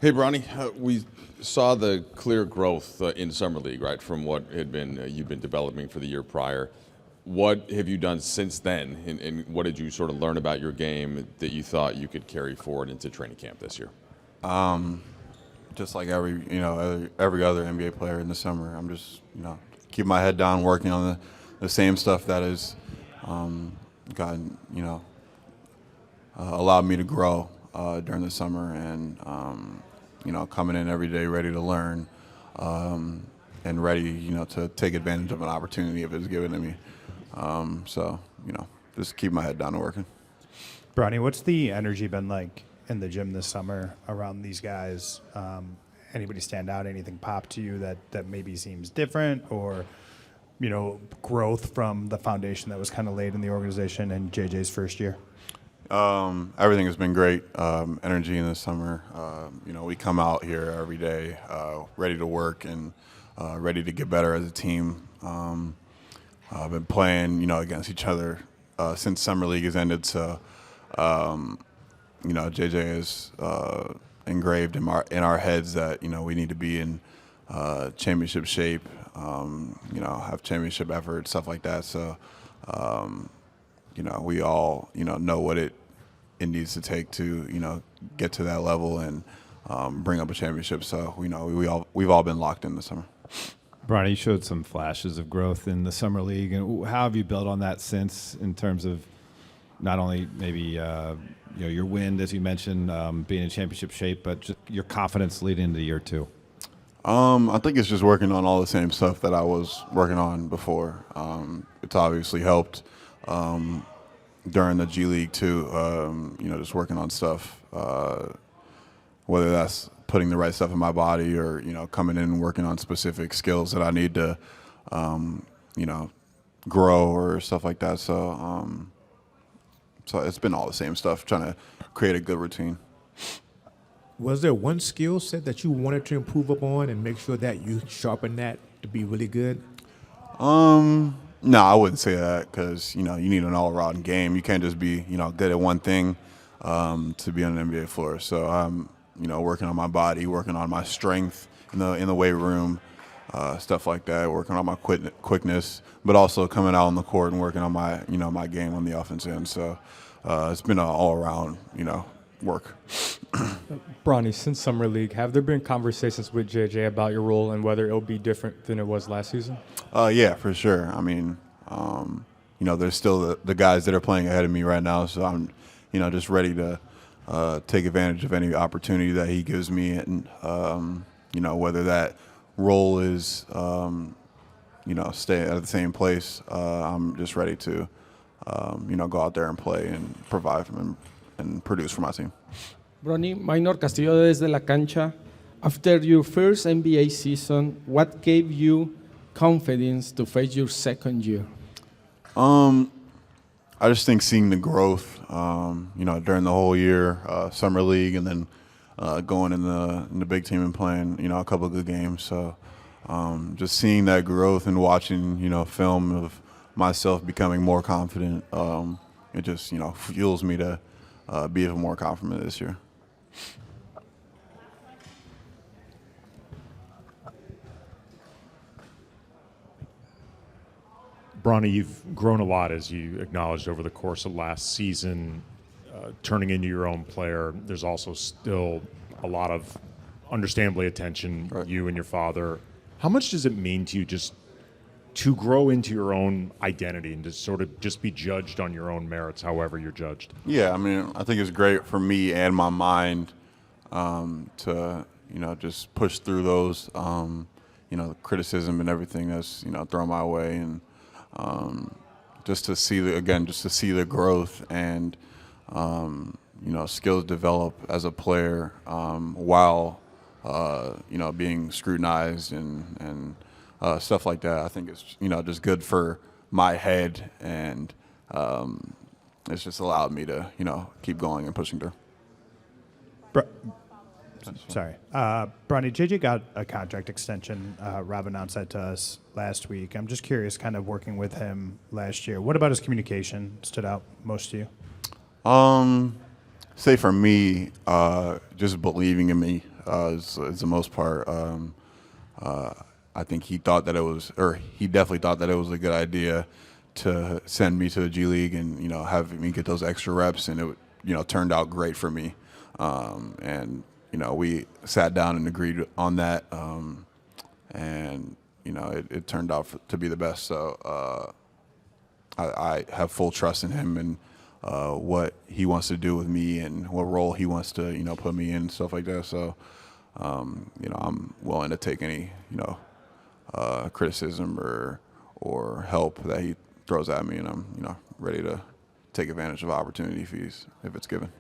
Hey, Bronny, we saw the clear growth in summer league, right, from what had been you've been developing for the year prior. What have you done since then, and what did you sort of learn about your game that you thought you could carry forward into training camp this year? Just like every other NBA player in the summer, I'm just keep my head down, working on the same stuff that has gotten allowed me to grow during the summer, and coming in every day ready to learn, and ready to take advantage of an opportunity if it's given to me. So just keep my head down and working. Bronny, what's the energy been like in the gym this summer around these guys? Anybody stand out? Anything pop to you that maybe seems different, or growth from the foundation that was kind of laid in the organization in JJ's first year? Everything has been great. Energy in the summer. We come out here every day ready to work and ready to get better as a team. I've been playing, against each other since summer league has ended. So, JJ is engraved in our heads that we need to be in championship shape. Have championship effort, stuff like that. So, we all know what it needs to take to get to that level and bring up a championship. So we've all been locked in this summer. Bronny, you showed some flashes of growth in the summer league, and how have you built on that since, in terms of not only maybe your win, as you mentioned, being in championship shape, but just your confidence leading into year two? I think it's just working on all the same stuff that I was working on before. It's obviously helped during the G League too. Just working on stuff, whether that's putting the right stuff in my body or coming in and working on specific skills that I need to grow or stuff like that. So it's been all the same stuff, trying to create a good routine. Was there one skill set that you wanted to improve upon and make sure that you sharpen that to be really good? No, I wouldn't say that, because you need an all-around game. You can't just be good at one thing to be on an NBA floor. So I'm working on my body, working on my strength in the weight room, stuff like that. Working on my quickness, but also coming out on the court and working on my my game on the offense end. So it's been an all-around work. Bronny, since Summer League, have there been conversations with JJ about your role and whether it'll be different than it was last season? Yeah, for sure. I mean, there's still the guys that are playing ahead of me right now, so I'm, just ready to take advantage of any opportunity that he gives me, and whether that role is, stay at the same place. I'm just ready to, go out there and play and provide and produce for my team. Bronny, Minor Castillo desde la cancha. After your first NBA season, what gave you confidence to face your second year? I just think seeing the growth, during the whole year, summer league, and then going in the big team and playing, a couple of good games. So just seeing that growth and watching, film of myself becoming more confident, it just, fuels me to be even more confident this year. Bronny, you've grown a lot, as you acknowledged, over the course of last season, turning into your own player. There's also still a lot of, understandably, attention, right, you and your father. How much does it mean to you just to grow into your own identity and to sort of just be judged on your own merits, however you're judged? Yeah, I mean, I think it's great for me and my mind to, just push through those, the criticism and everything that's, thrown my way, and just to see the growth and skills develop as a player, while being scrutinized and stuff like that. I think it's just good for my head, and it's just allowed me to keep going and pushing through. Bronny, JJ got a contract extension. Rob announced that to us last week. I'm just curious, kind of working with him last year, what about his communication stood out most to you? Say for me, just believing in me, is the most part. I think he thought that it was, or he definitely thought that it was a good idea to send me to the G League and, have me get those extra reps, and it, turned out great for me. And, we sat down and agreed on that, and, it turned out to be the best. So I have full trust in him and what he wants to do with me and what role he wants to, put me in, stuff like that. So, I'm willing to take any, criticism or help that he throws at me, and I'm, ready to take advantage of opportunity if it's given.